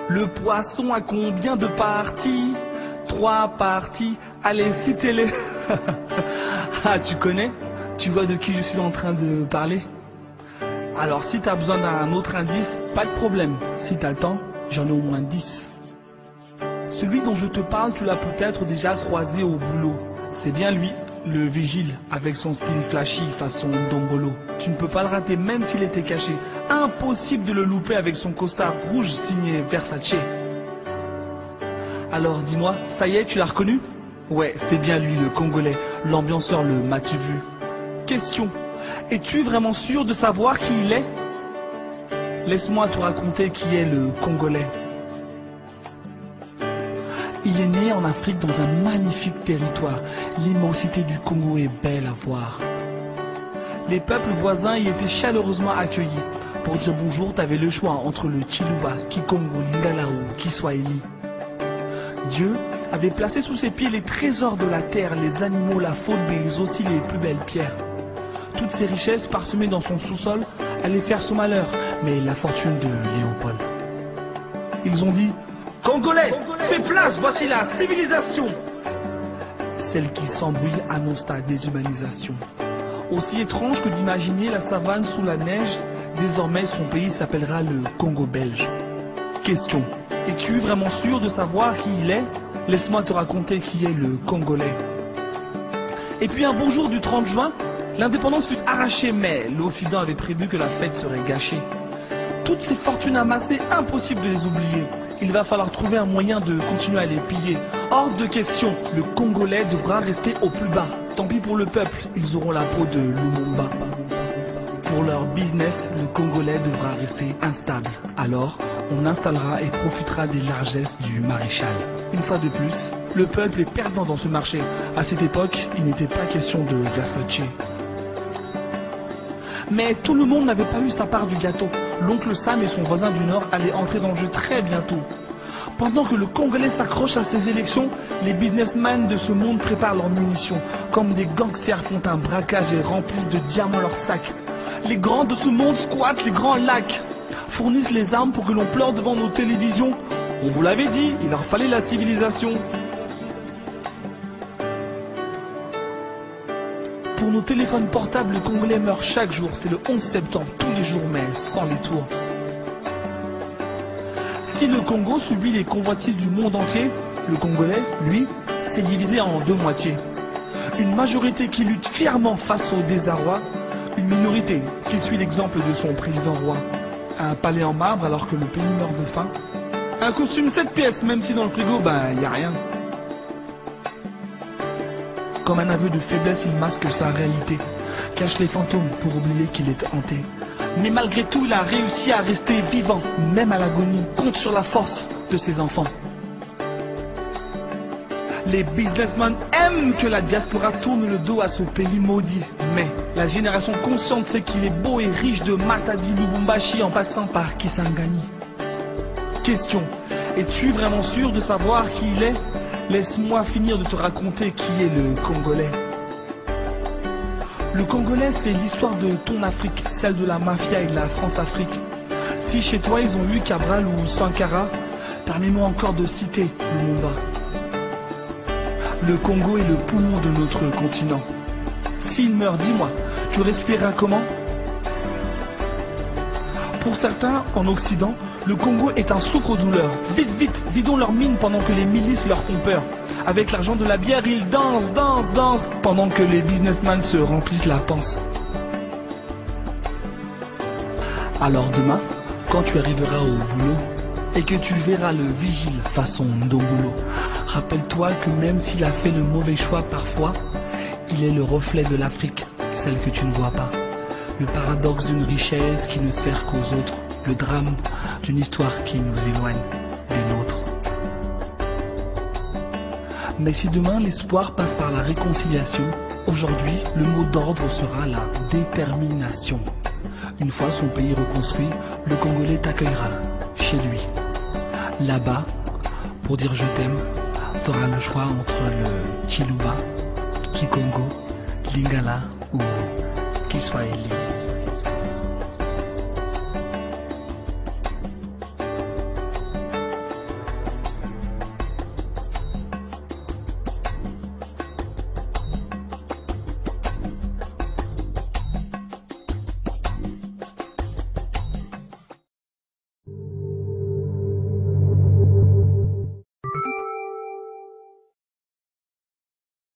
Le poisson a combien de parties? 3 parties. Allez, citez-les. Ah, tu connais? Tu vois de qui je suis en train de parler? Alors, si tu as besoin d'un autre indice, pas de problème. Si tu as le temps, j'en ai au moins 10. Celui dont je te parle, tu l'as peut-être déjà croisé au boulot. C'est bien lui, le vigile, avec son style flashy façon Dombolo. Tu ne peux pas le rater même s'il était caché. Impossible de le louper avec son costard rouge signé Versace. Alors dis-moi, ça y est, tu l'as reconnu? Ouais, c'est bien lui, le Congolais, l'ambianceur, le m'as-tu vu? Question, es-tu vraiment sûr de savoir qui il est? Laisse-moi te raconter qui est le Congolais. Il est né en Afrique dans un magnifique territoire. L'immensité du Congo est belle à voir. Les peuples voisins y étaient chaleureusement accueillis. Pour dire bonjour, t'avais le choix entre le Chiluba, Kikongo, Lingala ou Kiswahili. Dieu avait placé sous ses pieds les trésors de la terre, les animaux, la faune, mais aussi les plus belles pierres. Toutes ces richesses parsemées dans son sous-sol allaient faire son malheur, mais la fortune de Léopold. Ils ont dit: Congolais, fais place, voici la civilisation. Celle qui s'embrouille annonce ta déshumanisation. Aussi étrange que d'imaginer la savane sous la neige, désormais son pays s'appellera le Congo belge. Question, es-tu vraiment sûr de savoir qui il est? Laisse-moi te raconter qui est le Congolais. Et puis un bon jour du 30 juin, l'indépendance fut arrachée, mais l'Occident avait prévu que la fête serait gâchée. Toutes ces fortunes amassées, impossible de les oublier. Il va falloir trouver un moyen de continuer à les piller. Hors de question, le Congolais devra rester au plus bas. Tant pis pour le peuple, ils auront la peau de Lumumba. Pour leur business, le Congolais devra rester instable. Alors, on installera et profitera des largesses du maréchal. Une fois de plus, le peuple est perdant dans ce marché. À cette époque, il n'était pas question de Versace. Mais tout le monde n'avait pas eu sa part du gâteau. L'oncle Sam et son voisin du Nord allaient entrer dans le jeu très bientôt. Pendant que le Congolais s'accroche à ses élections, les businessmen de ce monde préparent leurs munitions. Comme des gangsters font un braquage et remplissent de diamants leurs sacs. Les grands de ce monde squattent les grands lacs, fournissent les armes pour que l'on pleure devant nos télévisions. On vous l'avait dit, il leur fallait la civilisation. Pour nos téléphones portables, les Congolais meurent chaque jour. C'est le 11 septembre, tous les jours, mais sans les tours. Si le Congo subit les convoitises du monde entier, le Congolais, lui, s'est divisé en deux moitiés. Une majorité qui lutte fièrement face au désarroi, une minorité qui suit l'exemple de son président roi. Un palais en marbre alors que le pays meurt de faim. Un costume 7 pièces, même si dans le frigo, y a rien. Comme un aveu de faiblesse, il masque sa réalité, cache les fantômes pour oublier qu'il est hanté. Mais malgré tout, il a réussi à rester vivant, même à l'agonie, compte sur la force de ses enfants. Les businessmen aiment que la diaspora tourne le dos à ce pays maudit. Mais la génération consciente sait qu'il est beau et riche de Matadi, Lubumbashi en passant par Kisangani. Question, es-tu vraiment sûr de savoir qui il est? Laisse-moi finir de te raconter qui est le Congolais. Le Congolais, c'est l'histoire de ton Afrique, celle de la mafia et de la France-Afrique. Si chez toi ils ont eu Cabral ou Sankara, permets-moi encore de citer Lumumba. Le Congo est le poumon de notre continent. S'il meurt, dis-moi, tu respireras comment? Pour certains, en Occident, le Congo est un souffre-douleur. Vite, vite, vidons leurs mines pendant que les milices leur font peur. Avec l'argent de la bière, ils dansent, dansent, dansent, pendant que les businessmen se remplissent la panse. Alors demain, quand tu arriveras au boulot, et que tu verras le vigile façon Ndombolo, rappelle-toi que même s'il a fait le mauvais choix parfois, il est le reflet de l'Afrique, celle que tu ne vois pas. Le paradoxe d'une richesse qui ne sert qu'aux autres, le drame d'une histoire qui nous éloigne des nôtres. Mais si demain l'espoir passe par la réconciliation, aujourd'hui le mot d'ordre sera la détermination. Une fois son pays reconstruit, le Congolais t'accueillera chez lui. Là-bas, pour dire je t'aime, t'auras le choix entre le Chiluba, Kikongo, Lingala ou Kiswahili.